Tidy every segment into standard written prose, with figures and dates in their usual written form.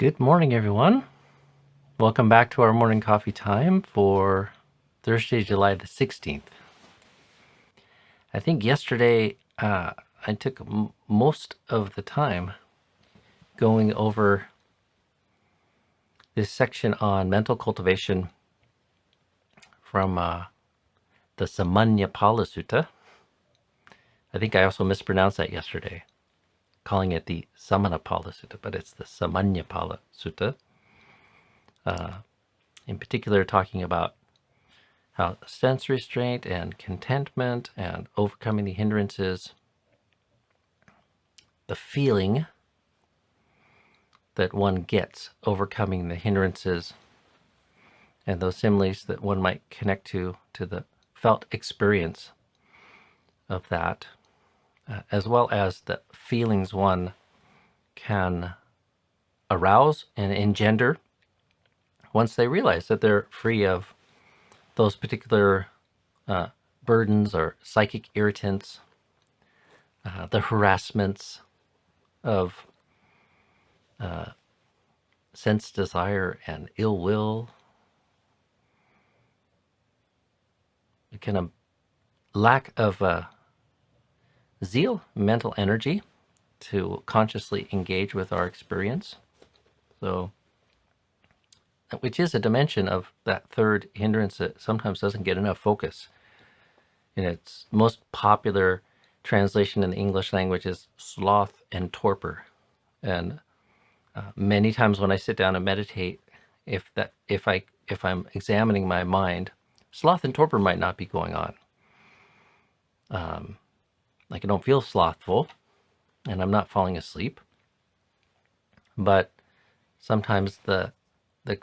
Good morning, everyone. Welcome back to our morning coffee time for Thursday, July the 16th. I think yesterday I took most of the time going over this section on mental cultivation from the Samanyapala Sutta. I think I also mispronounced that yesterday, calling it the Samanapala Sutta, but it's the Samanyapala Sutta. In particular, talking about how sense restraint and contentment and overcoming the hindrances, the feeling that one gets overcoming the hindrances, and those similes that one might connect to the felt experience of that, as well as the feelings one can arouse and engender once they realize that they're free of those particular burdens or psychic irritants, the harassments of sense desire and ill will, a kind of lack of zeal, mental energy to consciously engage with our experience. So, which is a dimension of that third hindrance that sometimes doesn't get enough focus. In its most popular translation in the English language is sloth and torpor. And many times when I sit down and meditate, if I'm examining my mind, sloth and torpor might not be going on. Like I don't feel slothful, and I'm not falling asleep. But sometimes the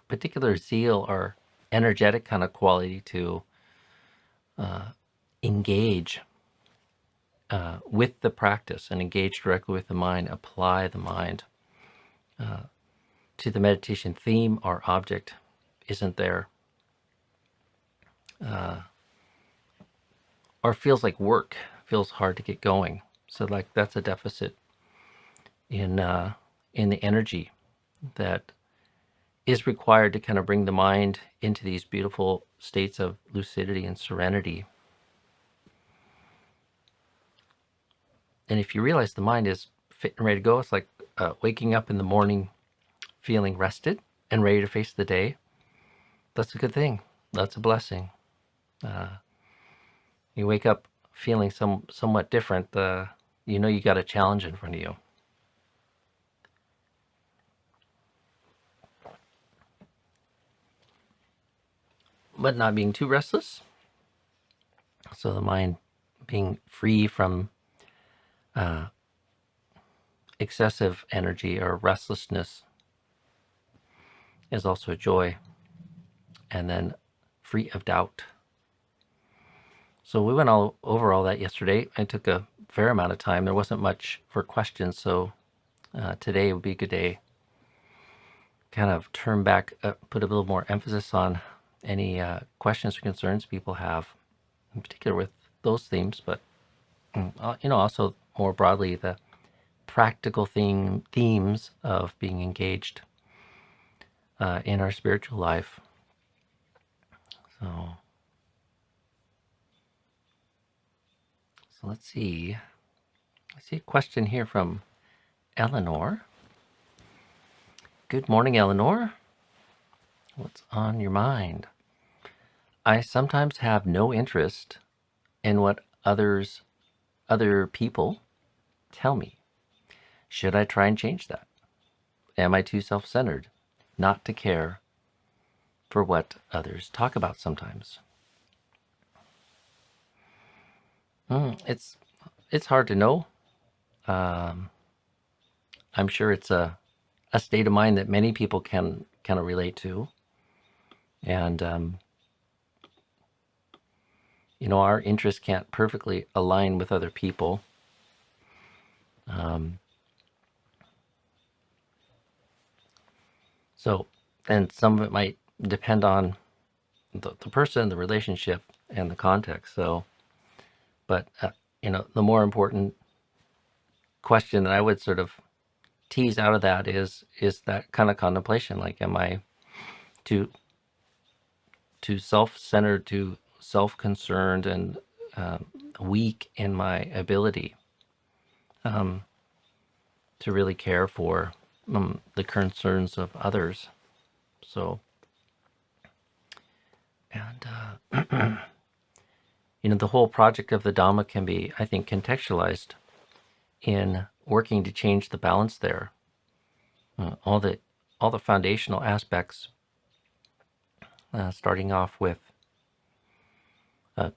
particular zeal or energetic kind of quality to engage with the practice and engage directly with the mind, apply the mind to the meditation theme or object isn't there, or feels like work, feels hard to get going. So like that's a deficit in the energy that is required to kind of bring the mind into these beautiful states of lucidity and serenity. And if you realize the mind is fit and ready to go, it's like waking up in the morning feeling rested and ready to face the day. That's a good thing. That's a blessing. You wake up feeling somewhat different, you got a challenge in front of you. But not being too restless. So the mind being free from excessive energy or restlessness is also a joy. And then free of doubt. So we went all over all that yesterday. I took a fair amount of time. There wasn't much for questions, so today would be a good day. Kind of turn back, put a little more emphasis on any questions or concerns people have, in particular with those themes, but also more broadly the practical themes of being engaged in our spiritual life. So let's see. I see a question here from Eleanor. Good morning, Eleanor. What's on your mind? I sometimes have no interest in what other people tell me. Should I try and change that? Am I too self-centered not to care for what others talk about sometimes? It's hard to know. I'm sure it's a state of mind that many people can kind of relate to. And, our interests can't perfectly align with other people. And some of it might depend on the person, the relationship, and the context. But the more important question that I would sort of tease out of that is that kind of contemplation. Like, am I too self-centered, too self-concerned, and weak in my ability to really care for the concerns of others? So, and the whole project of the Dhamma can be, I think, contextualized in working to change the balance there. All the foundational aspects, starting off with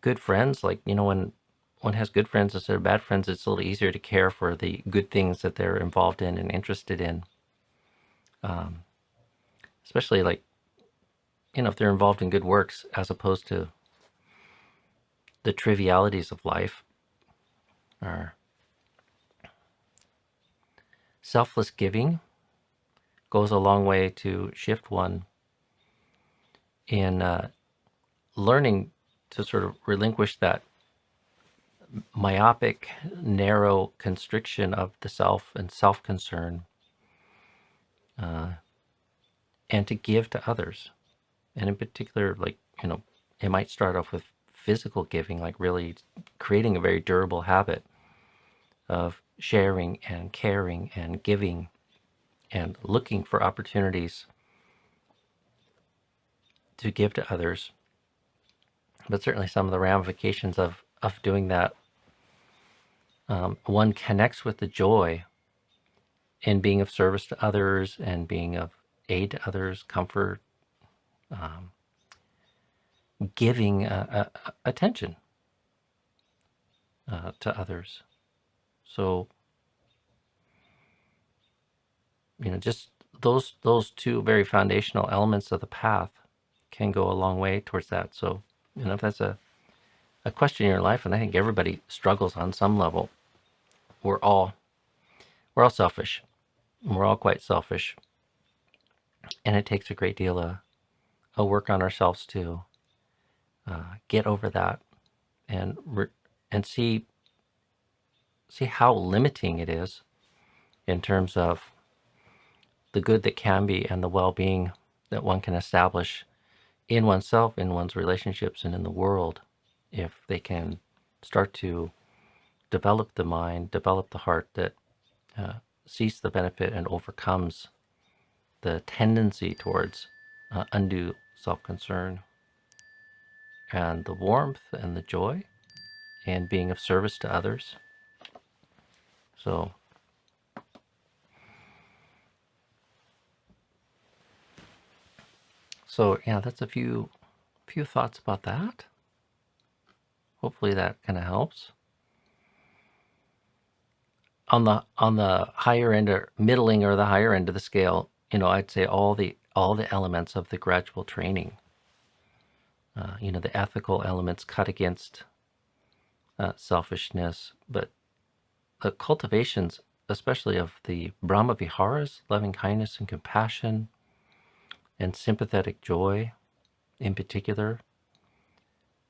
good friends. Like, when one has good friends instead of bad friends, it's a little easier to care for the good things that they're involved in and interested in. Especially, like, if they're involved in good works, as opposed to the trivialities of life. Or selfless giving goes a long way to shift one in learning to sort of relinquish that myopic, narrow constriction of the self and self-concern, and to give to others. And in particular, like, it might start off with physical giving, like really creating a very durable habit of sharing and caring and giving and looking for opportunities to give to others. But certainly some of the ramifications of doing that, one connects with the joy in being of service to others and being of aid to others, comfort, giving attention to others. So, just those two very foundational elements of the path can go a long way towards that. So, if that's a question in your life, and I think everybody struggles on some level, we're all selfish. We're all quite selfish, and it takes a great deal of work on ourselves to get over that and see how limiting it is in terms of the good that can be and the well-being that one can establish in oneself, in one's relationships, and in the world, if they can start to develop the mind, develop the heart that sees the benefit and overcomes the tendency towards undue self-concern, and the warmth and the joy and being of service to others. So yeah, that's a few thoughts about that. Hopefully that kind of helps. On the higher end or middling or the higher end of the scale, I'd say all the elements of the gradual training. The ethical elements cut against selfishness, but the cultivations, especially of the Brahma Viharas, loving kindness and compassion, and sympathetic joy in particular,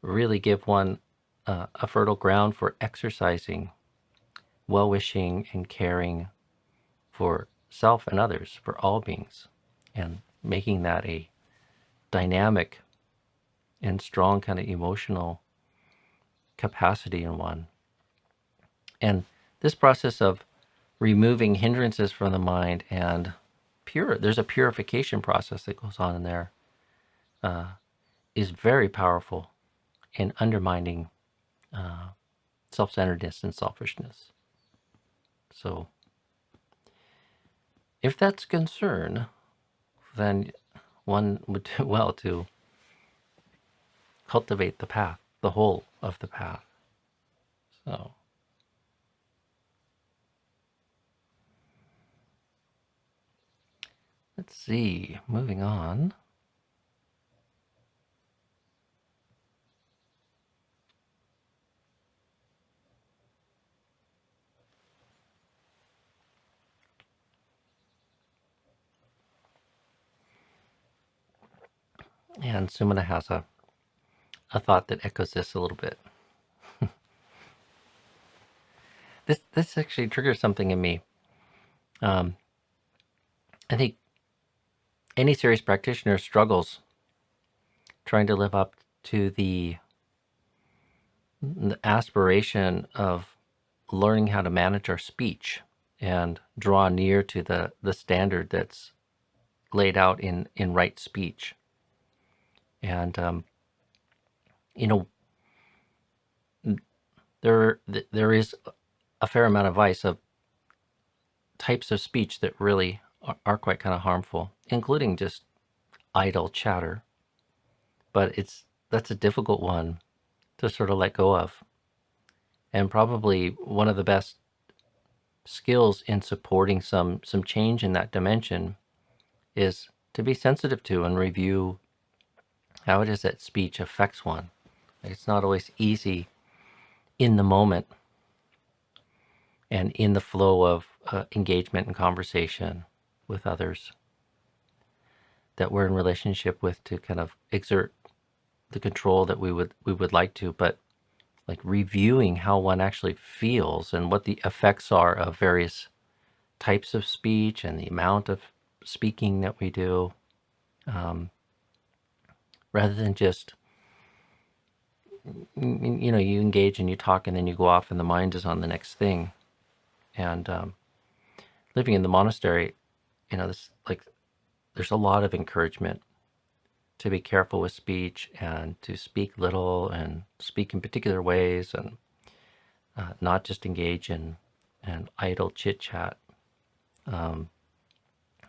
really give one a fertile ground for exercising well-wishing and caring for self and others, for all beings, and making that a dynamic and strong kind of emotional capacity in one. And this process of removing hindrances from the mind and there's a purification process that goes on in there, is very powerful in undermining self-centeredness and selfishness. So if that's a concern, then one would do well to cultivate the path, the whole of the path. So let's see, moving on. And Sumana has a thought that echoes this a little bit. This actually triggers something in me. I think any serious practitioner struggles trying to live up to the aspiration of learning how to manage our speech and draw near to the standard that's laid out in right speech. And you know, there is a fair amount of advice of types of speech that really are quite kind of harmful, including just idle chatter. But that's a difficult one to sort of let go of. And probably one of the best skills in supporting some change in that dimension is to be sensitive to and review how it is that speech affects one. It's not always easy in the moment and in the flow of engagement and conversation with others that we're in relationship with to kind of exert the control that we would like to, but like reviewing how one actually feels and what the effects are of various types of speech and the amount of speaking that we do, rather than just, you engage and you talk and then you go off and the mind is on the next thing. And living in the monastery, this like there's a lot of encouragement to be careful with speech and to speak little and speak in particular ways and not just engage in idle chit chat. But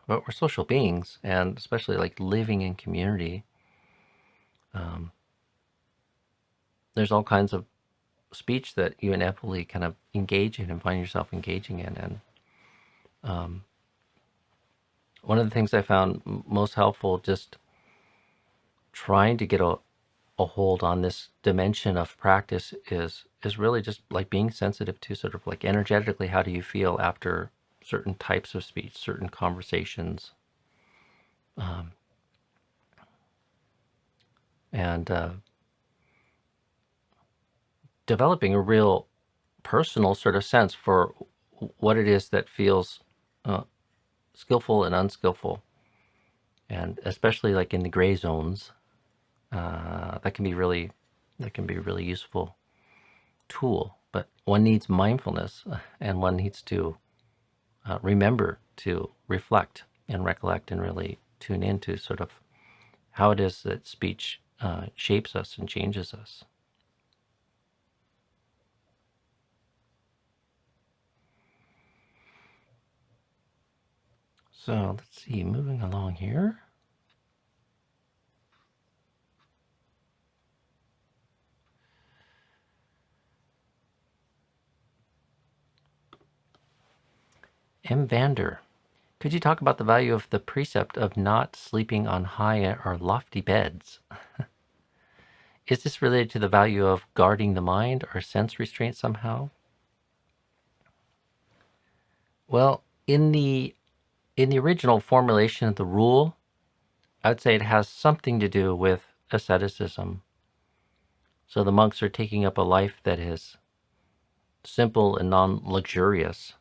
we're social beings, and especially like living in community, there's all kinds of speech that you inevitably kind of engage in and find yourself engaging in. And one of the things I found most helpful, just trying to get a hold on this dimension of practice, is really just like being sensitive to sort of like energetically, how do you feel after certain types of speech, certain conversations, and developing a real personal sort of sense for what it is that feels skillful and unskillful, and especially like in the gray zones, that can be really useful tool. But one needs mindfulness, and one needs to remember to reflect and recollect and really tune into sort of how it is that speech shapes us and changes us. So let's see, moving along here. M. Vander, could you talk about the value of the precept of not sleeping on high or lofty beds? Is this related to the value of guarding the mind or sense restraint somehow? Well, in the original formulation of the rule, I'd say it has something to do with asceticism. So the monks are taking up a life that is simple and non-luxurious,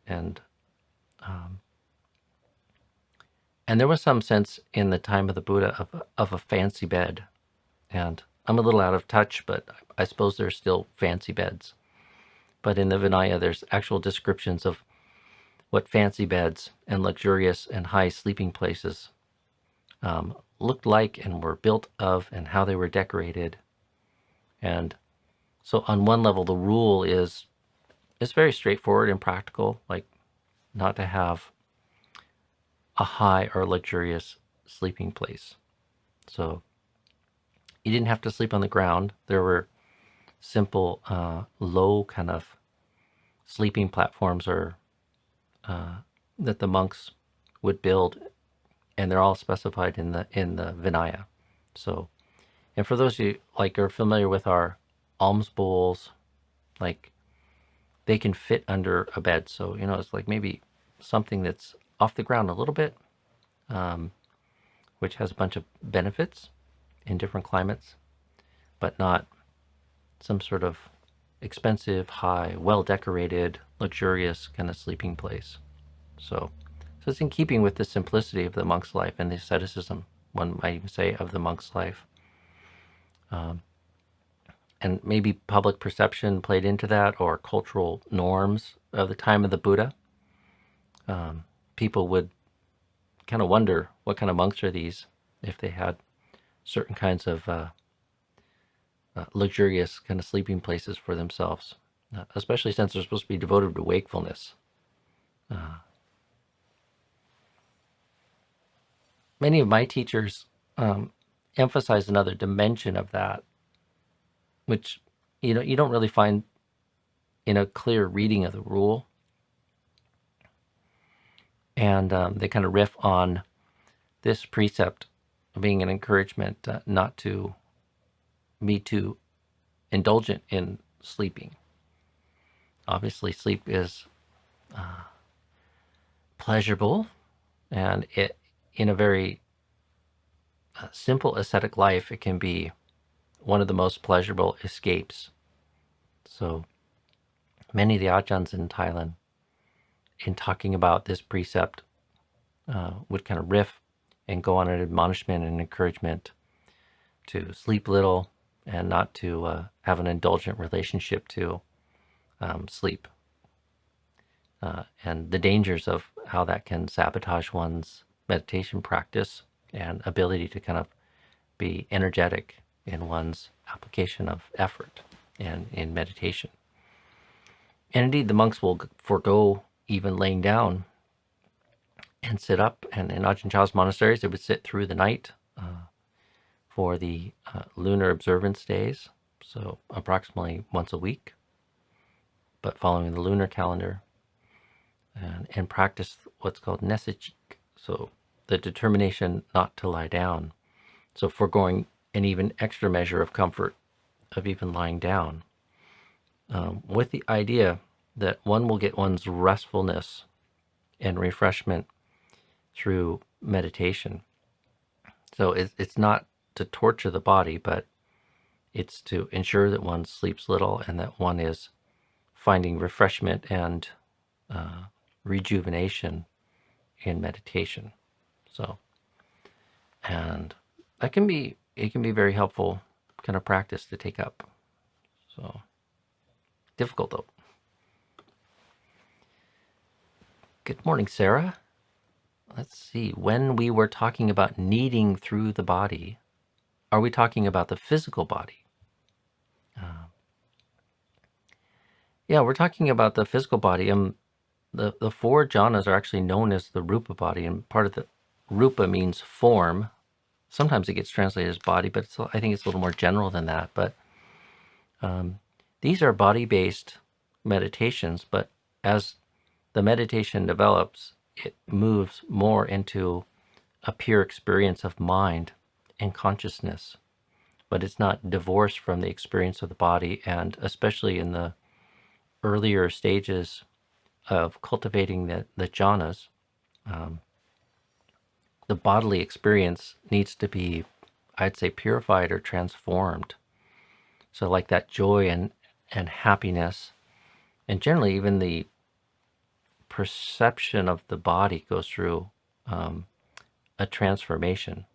and there was some sense in the time of the Buddha of a fancy bed. And I'm a little out of touch, but I suppose there's still fancy beds. But in the Vinaya, there's actual descriptions of what fancy beds and luxurious and high sleeping places looked like and were built of, and how they were decorated. And so on one level, the rule is very straightforward and practical, like not to have a high or luxurious sleeping place. So you didn't have to sleep on the ground. There were simple, low kind of sleeping platforms or that the monks would build, and they're all specified in the Vinaya. So, and for those of you like are familiar with our alms bowls, like they can fit under a bed. So it's like maybe something that's off the ground a little bit, which has a bunch of benefits in different climates, but not some sort of expensive, high, well-decorated, luxurious kind of sleeping place. So So it's in keeping with the simplicity of the monk's life and the asceticism, one might even say, of the monk's life. And maybe public perception played into that, or cultural norms of the time of the Buddha. People would kind of wonder what kind of monks are these if they had certain kinds of luxurious kind of sleeping places for themselves, especially since they're supposed to be devoted to wakefulness. Many of my teachers emphasize another dimension of that, which you don't really find in a clear reading of the rule. And they kind of riff on this precept being an encouragement not to be too indulgent in sleeping. Obviously, sleep is pleasurable, and it, in a very simple ascetic life, it can be one of the most pleasurable escapes. So many of the Ajahns in Thailand, in talking about this precept, would kind of riff and go on an admonishment and encouragement to sleep little and not to have an indulgent relationship to sleep, and the dangers of how that can sabotage one's meditation practice and ability to kind of be energetic in one's application of effort and in meditation. And indeed, the monks will forego even laying down and sit up. And in Ajahn Chah's monasteries, they would sit through the night for the lunar observance days, so approximately once a week, but following the lunar calendar, and practice what's called nesachik, so the determination not to lie down, so foregoing an even extra measure of comfort of even lying down, with the idea that one will get one's restfulness and refreshment through meditation. So it's not to torture the body, but it's to ensure that one sleeps little and that one is finding refreshment and rejuvenation in meditation. So, and it can be very helpful kind of practice to take up. So, difficult though. Good morning, Sarah. Let's see. When we were talking about kneading through the body, are we talking about the physical body? Yeah, we're talking about the physical body. The four jhanas are actually known as the rupa body, and part of the rupa means form. Sometimes it gets translated as body, but I think it's a little more general than that. But these are body-based meditations, but as the meditation develops, it moves more into a pure experience of mind and consciousness. But it's not divorced from the experience of the body, and especially in the earlier stages of cultivating the jhanas, the bodily experience needs to be, I'd say, purified or transformed. So like that joy and happiness, and generally even the perception of the body goes through a transformation.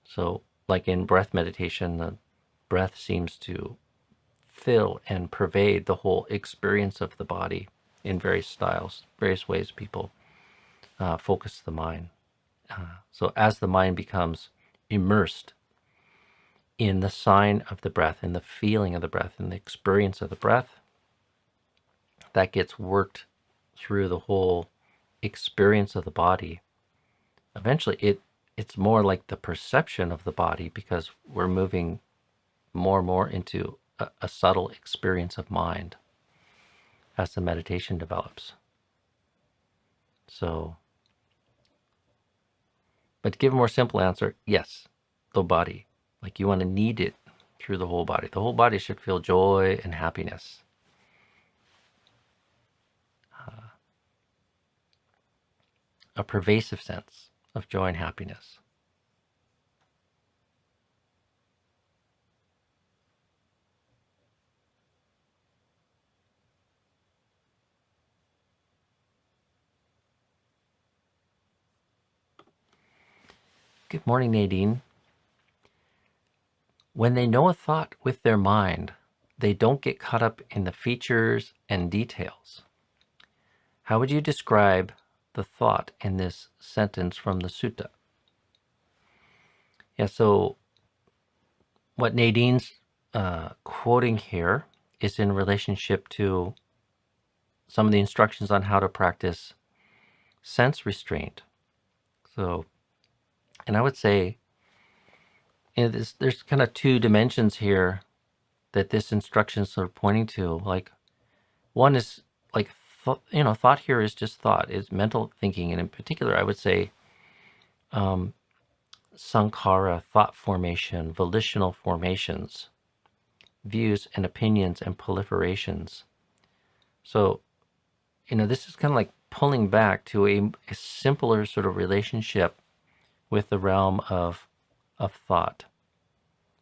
So like in breath meditation, the breath seems to fill and pervade the whole experience of the body in various styles, various ways people focus the mind. So as the mind becomes immersed in the sign of the breath, in the feeling of the breath, in the experience of the breath, that gets worked through the whole experience of the body. Eventually, it's more like the perception of the body, because we're moving more and more into a subtle experience of mind as the meditation develops. So, but to give a more simple answer, yes, the body. Like you want to knead it through the whole body. The whole body should feel joy and happiness. A pervasive sense of joy and happiness. Good morning, Nadine. When they know a thought with their mind, they don't get caught up in the features and details. How would you describe the thought in this sentence from the sutta? Yeah, so what Nadine's quoting here is in relationship to some of the instructions on how to practice sense restraint. So, and I would say, there's kind of two dimensions here that this instruction is sort of pointing to. Like, one is like, thought here is just thought, is mental thinking, and in particular, I would say, sankhara, thought formation, volitional formations, views and opinions and proliferations. So, this is kind of like pulling back to a simpler sort of relationship with the realm of thought.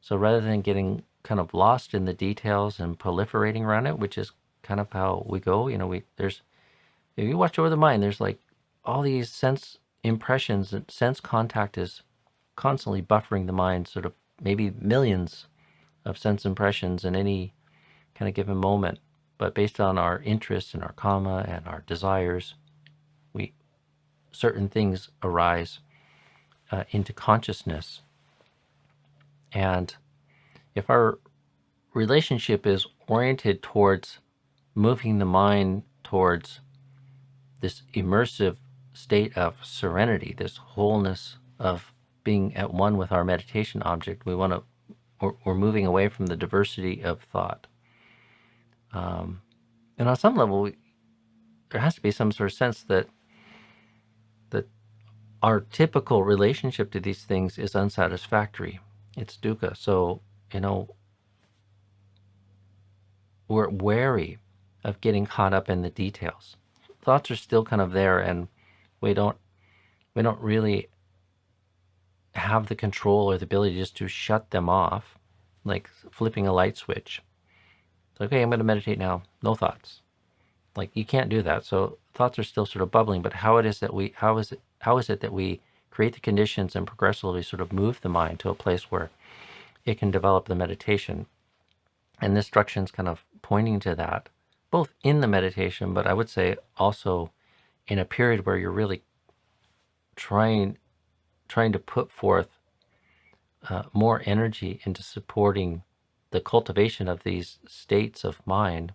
So rather than getting kind of lost in the details and proliferating around it, which is kind of how we go, if you watch over the mind, there's like all these sense impressions, and sense contact is constantly buffering the mind, sort of maybe millions of sense impressions in any kind of given moment. But based on our interests and our karma and our desires, certain things arise into consciousness. And if our relationship is oriented towards moving the mind towards this immersive state of serenity, this wholeness of being at one with our meditation object, we're moving away from the diversity of thought. And on some level, there has to be some sort of sense that our typical relationship to these things is unsatisfactory. It's dukkha. So, we're wary of getting caught up in the details. Thoughts are still kind of there, and we don't really have the control or the ability just to shut them off, like flipping a light switch. It's okay, I'm going to meditate now. No thoughts. Like, you can't do that. So thoughts are still sort of bubbling. But how is it that we create the conditions and progressively sort of move the mind to a place where it can develop the meditation? And this instruction is kind of pointing to that, both in the meditation, but I would say also in a period where you're really trying to put forth more energy into supporting the cultivation of these states of mind.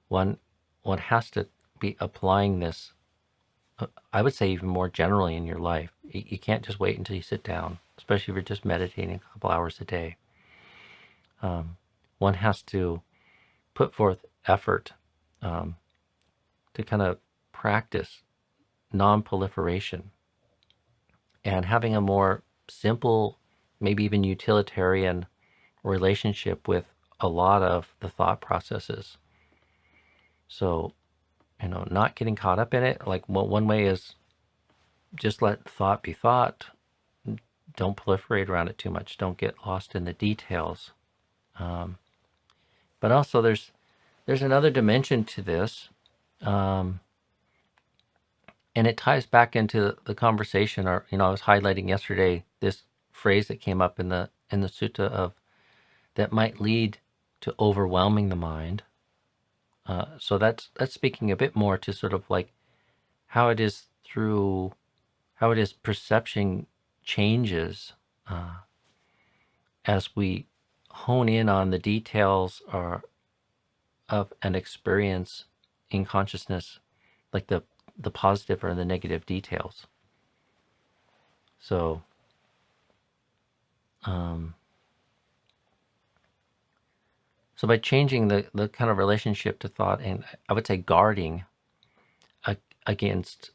One has to be applying this, I would say, even more generally in your life. You can't just wait until you sit down, especially if you're just meditating a couple hours a day. One has to put forth effort to kind of practice non-proliferation and having a more simple, maybe even utilitarian relationship with a lot of the thought processes. So, not getting caught up in it. Like, one way is just let thought be thought. Don't proliferate around it too much. Don't get lost in the details. But also there's another dimension to this. And it ties back into the conversation, or, I was highlighting yesterday this phrase that came up in the sutta of that might lead to overwhelming the mind. So that's speaking a bit more to sort of like how it is perception changes as we hone in on the details of an experience in consciousness, like the positive or the negative details. So, so by changing the kind of relationship to thought, and I would say guarding against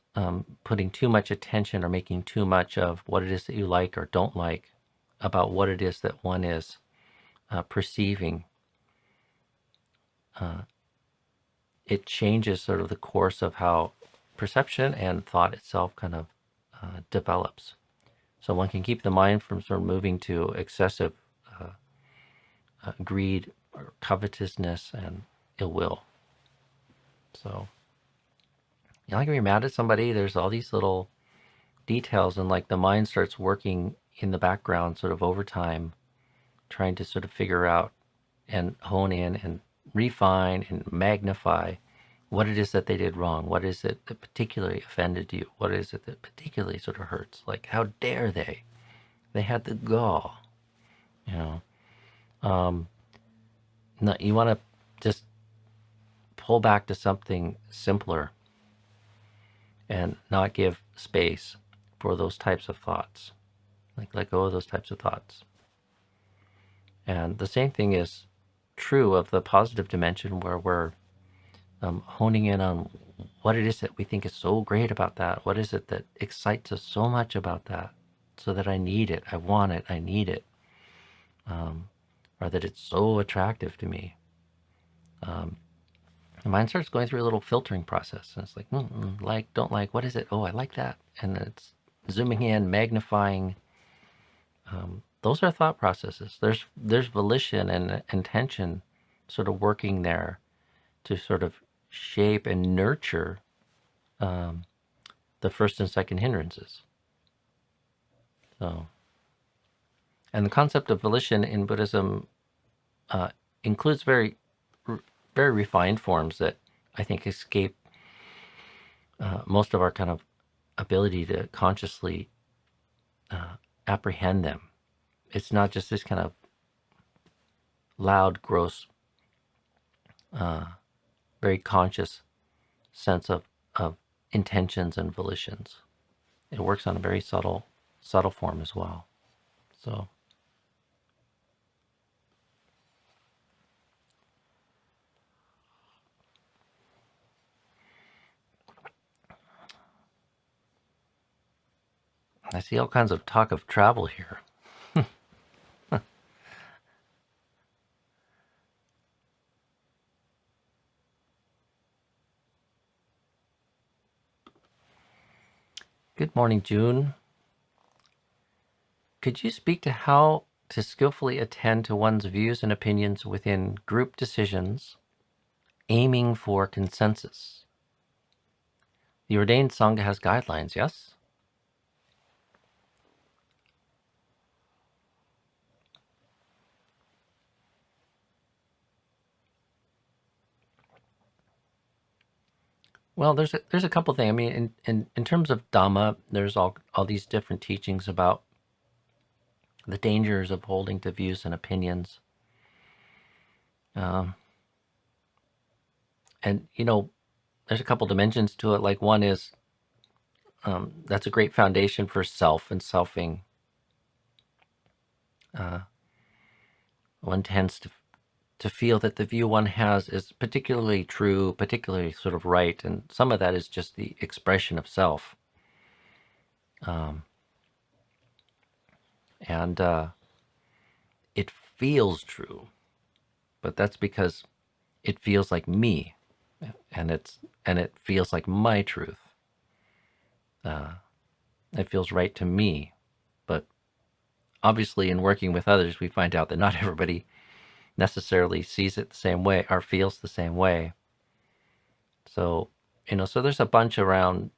putting too much attention or making too much of what it is that you like or don't like about what it is that one is perceiving, it changes sort of the course of how perception and thought itself kind of develops. So one can keep the mind from sort of moving to excessive greed or covetousness and ill will. So, like, when you're mad at somebody, there's all these little details, and like the mind starts working in the background sort of over time, trying to sort of figure out and hone in and refine and magnify what it is that they did wrong. What is it that particularly offended you? What is it that particularly sort of hurts? Like, how dare they? They had the gall, you know. No, you want to just pull back to something simpler and not give space for those types of thoughts. Like, let go of those types of thoughts. And the same thing is true of the positive dimension, where we're honing in on what it is that we think is so great about that. What is it that excites us so much about that? So that I need it, I want it, I need it. Or that it's so attractive to me. The mind starts going through a little filtering process. And it's like, like, don't like, what is it? Oh, I like that. And then it's zooming in, magnifying. Those are thought processes. There's volition and intention sort of working there to sort of shape and nurture the first and second hindrances. So, and the concept of volition in Buddhism includes very refined forms that I think escape most of our kind of ability to consciously apprehend them. It's not just this kind of loud, gross, very conscious sense of intentions and volitions. It works on a very subtle form as well. So I see all kinds of talk of travel here. Good morning, June. Could you speak to how to skillfully attend to one's views and opinions within group decisions, aiming for consensus? The ordained Sangha has guidelines, yes? Well, there's a couple things. I mean, in terms of Dhamma, there's all these different teachings about the dangers of holding to views and opinions. And, there's a couple dimensions to it. Like, one is that's a great foundation for self and selfing. One tends to feel that the view one has is particularly true, particularly sort of right, and some of that is just the expression of self. And it feels true, but that's because it feels like me, and it feels like my truth. It feels right to me, but obviously in working with others, we find out that not everybody necessarily sees it the same way or feels the same way. So, so there's a bunch around,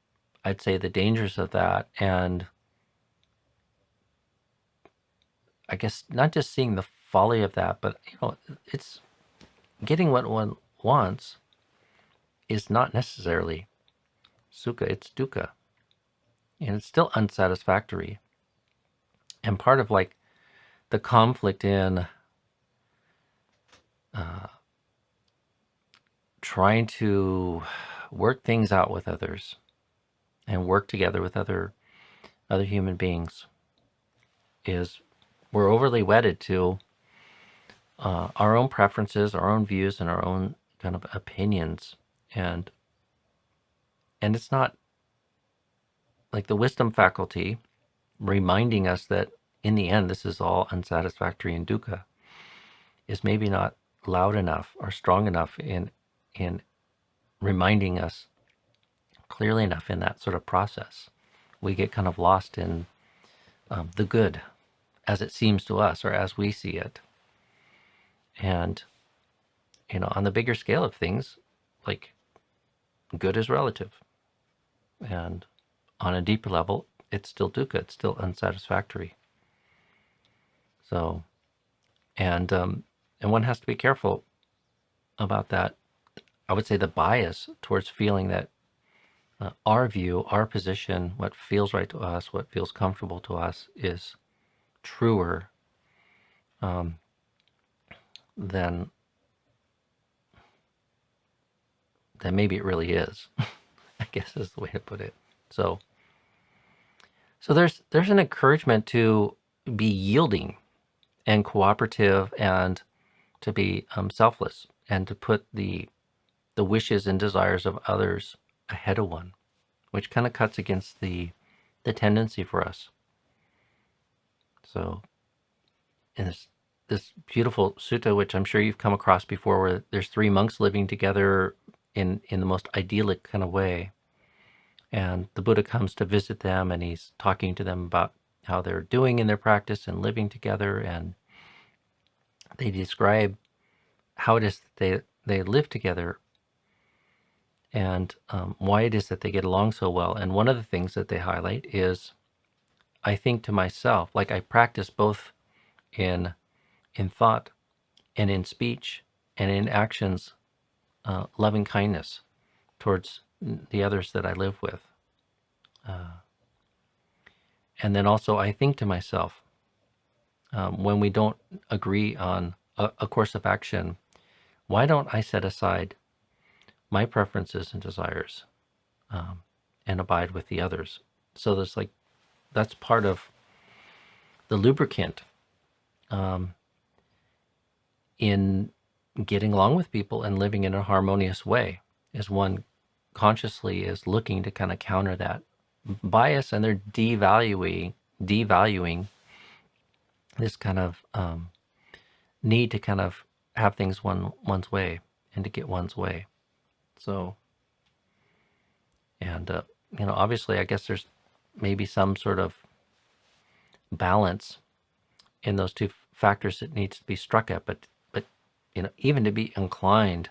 I'd say, the dangers of that. And I guess not just seeing the folly of that, but, it's getting what one wants is not necessarily sukha, it's dukkha. And it's still unsatisfactory. And part of like the conflict in trying to work things out with others and work together with other human beings is we're overly wedded to our own preferences, our own views, and our own kind of opinions, and it's not like the wisdom faculty reminding us that in the end this is all unsatisfactory and dukkha is maybe not loud enough or strong enough in reminding us clearly enough in that sort of process. We get kind of lost in the good as it seems to us or as we see it. And, on the bigger scale of things, like, good is relative. And on a deeper level, it's still dukkha. It's still unsatisfactory. So, and one has to be careful about that. I would say the bias towards feeling that our view, our position, what feels right to us, what feels comfortable to us, is truer um, than maybe it really is. I guess is the way to put it. So, there's an encouragement to be yielding and cooperative, and to be selfless, and to put the wishes and desires of others ahead of one, which kind of cuts against the tendency for us. So, in this beautiful sutta, which I'm sure you've come across before, where there's three monks living together in the most idyllic kind of way, and the Buddha comes to visit them, and he's talking to them about how they're doing in their practice and living together, and they describe how it is that they live together, and why it is that they get along so well. And one of the things that they highlight is, I think to myself, like I practice both in thought and in speech and in actions, loving kindness towards the others that I live with. And then also I think to myself, when we don't agree on a course of action, why don't I set aside my preferences and desires, and abide with the others? So there's like, that's part of the lubricant in getting along with people and living in a harmonious way, is one consciously is looking to kind of counter that bias, and they're devaluing this kind of need to kind of have things one's way, and to get one's way. So, and obviously, I guess there's maybe some sort of balance in those two factors that needs to be struck at, but even to be inclined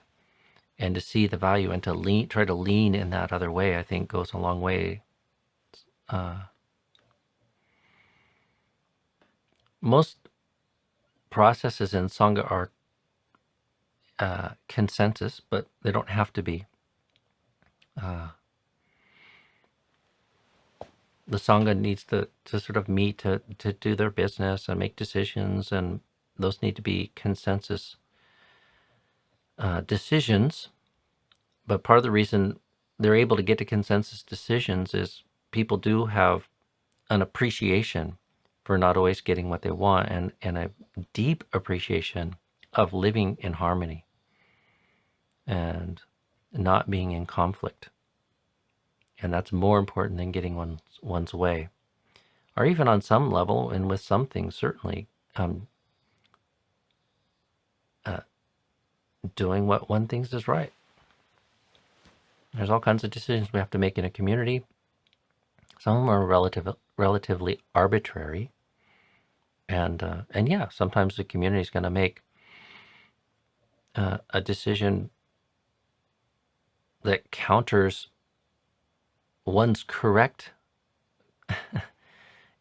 and to see the value, and to try to lean in that other way, I think goes a long way. Most processes in Sangha are consensus, but they don't have to be. The Sangha needs to sort of meet to do their business and make decisions, and those need to be consensus decisions. But part of the reason they're able to get to consensus decisions is people do have an appreciation for not always getting what they want, and a deep appreciation of living in harmony and not being in conflict. And that's more important than getting one's way, or even on some level, and with some things certainly, doing what one thinks is right. There's all kinds of decisions we have to make in a community. Some of them are relatively arbitrary, and yeah, sometimes the community is going to make a decision that counters one's correct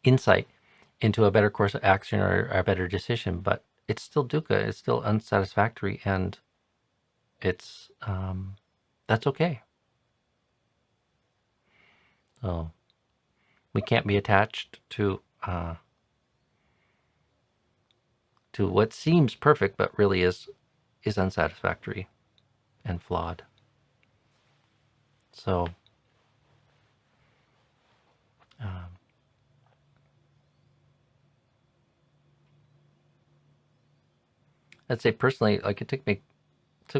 insight into a better course of action, or a better decision, but it's still dukkha, it's still unsatisfactory, and it's that's okay. So we can't be attached to what seems perfect but really is unsatisfactory and flawed. So I'd say personally, like, it took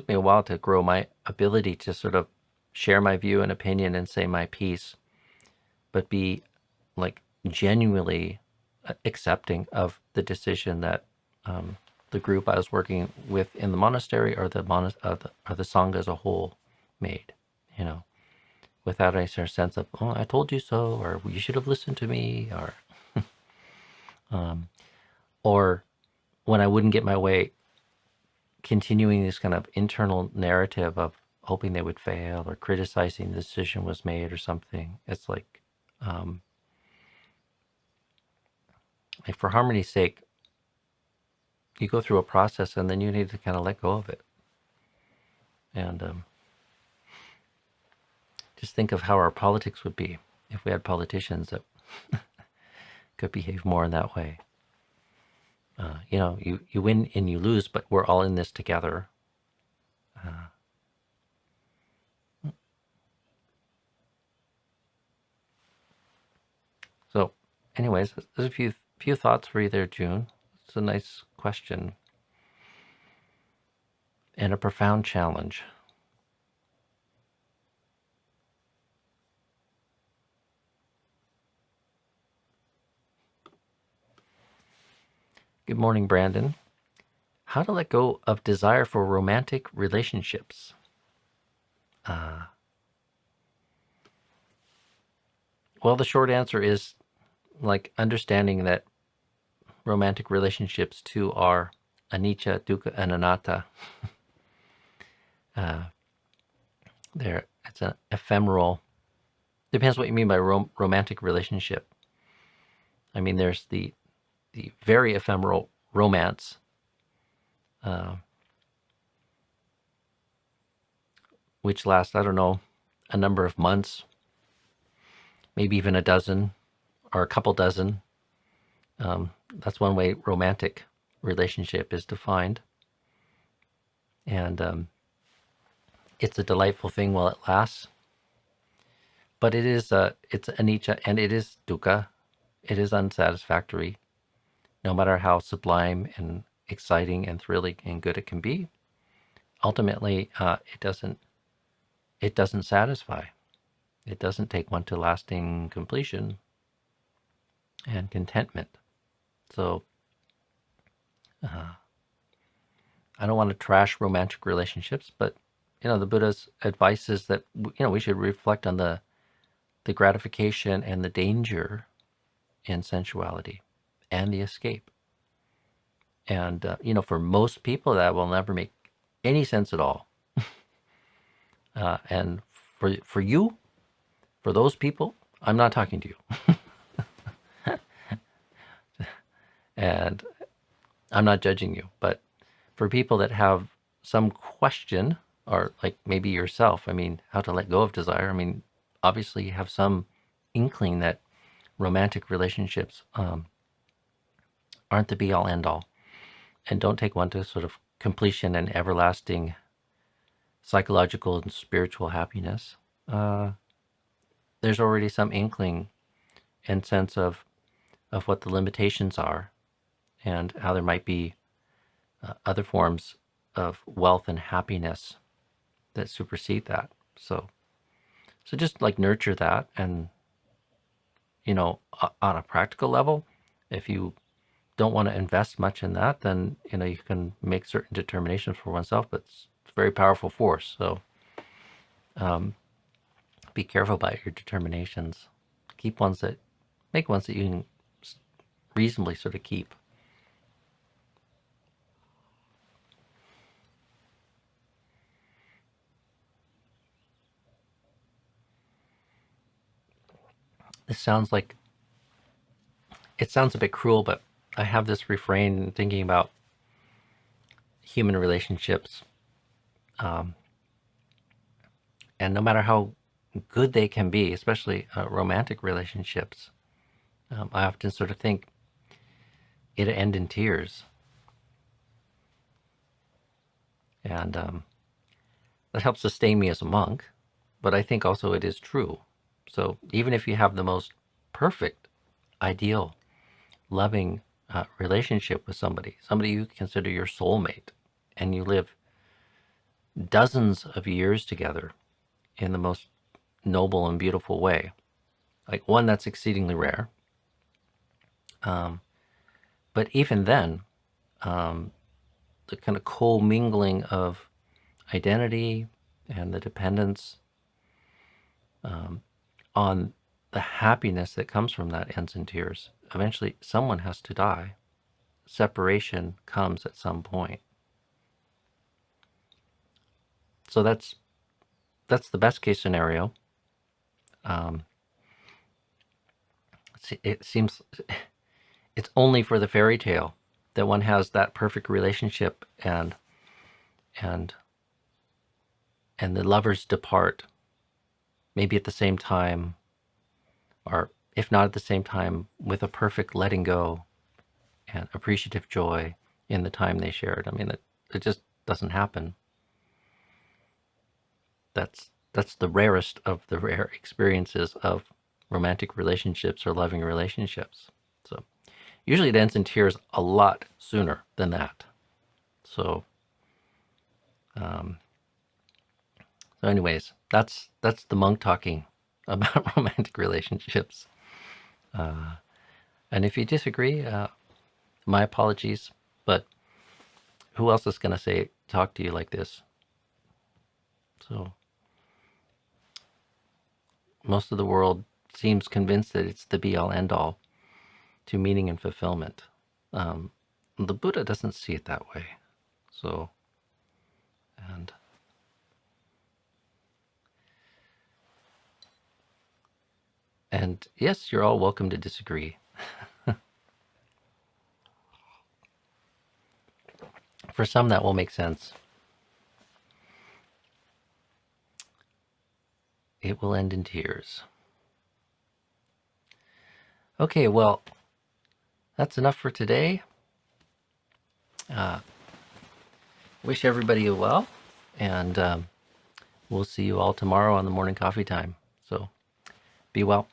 me a while to grow my ability to sort of share my view and opinion and say my piece, but be like genuinely accepting of the decision that the group I was working with in the monastery, or the sangha as a whole made, without any sort of sense of, oh, I told you so, or you should have listened to me, or when I wouldn't get my way, continuing this kind of internal narrative of hoping they would fail, or criticizing the decision was made or something. It's like, like for harmony's sake, you go through a process and then you need to kind of let go of it. And just think of how our politics would be if we had politicians that could behave more in that way. You win and you lose, but we're all in this together. So, anyways, there's a few thoughts for you there, June. It's a nice question and a profound challenge. Good morning, Brandon. How to let go of desire for romantic relationships? Well, the short answer is like understanding that romantic relationships too are anicca, dukkha, and anatta. It's an ephemeral. Depends what you mean by romantic relationship. I mean, there's the very ephemeral romance, which lasts, I don't know, a number of months, maybe even a dozen or a couple dozen. That's one way romantic relationship is defined. And it's a delightful thing while it lasts. But it's anicca and it is dukkha. It is unsatisfactory, no matter how sublime and exciting and thrilling and good it can be. Ultimately, it doesn't satisfy. It doesn't take one to lasting completion and contentment. So I don't want to trash romantic relationships, but the Buddha's advice is that we should reflect on the gratification and the danger in sensuality and the escape. And for most people, that will never make any sense at all. And for you, for those people, I'm not talking to you. And I'm not judging you, but for people that have some question, or like maybe yourself, I mean, how to let go of desire, I mean, obviously you have some inkling that romantic relationships aren't the be all end all, and don't take one to sort of completion and everlasting psychological and spiritual happiness. There's already some inkling and sense of what the limitations are, and how there might be other forms of wealth and happiness that supersede that. So just like nurture that, and on a practical level, if you don't want to invest much in that, then you can make certain determinations for oneself, but it's a very powerful force. So be careful about your determinations. Make ones that you can reasonably sort of keep. It sounds a bit cruel, but I have this refrain thinking about human relationships. And no matter how good they can be, especially romantic relationships, I often sort of think it'll end in tears. And that helps sustain me as a monk, but I think also it is true. So even if you have the most perfect, ideal, loving relationship with somebody you consider your soulmate, and you live dozens of years together in the most noble and beautiful way, like one that's exceedingly rare. But even then, the kind of co-mingling of identity and the dependence on the happiness that comes from that ends in tears. Eventually, someone has to die. Separation comes at some point. So that's the best case scenario. It seems it's only for the fairy tale that one has that perfect relationship, and and the lovers depart, maybe at the same time, or if not at the same time, with a perfect letting go and appreciative joy in the time they shared. I mean, it just doesn't happen. That's the rarest of the rare experiences of romantic relationships or loving relationships. So usually it ends in tears a lot sooner than that. So so anyways, that's the monk talking about romantic relationships. And if you disagree, my apologies, but who else is going to talk to you like this? So most of the world seems convinced that it's the be-all end-all to meaning and fulfillment. The Buddha doesn't see it that way. So, and yes, you're all welcome to disagree. For some, that will make sense. It will end in tears. Okay, well, that's enough for today. Wish everybody well, and we'll see you all tomorrow on the morning coffee time. So be well.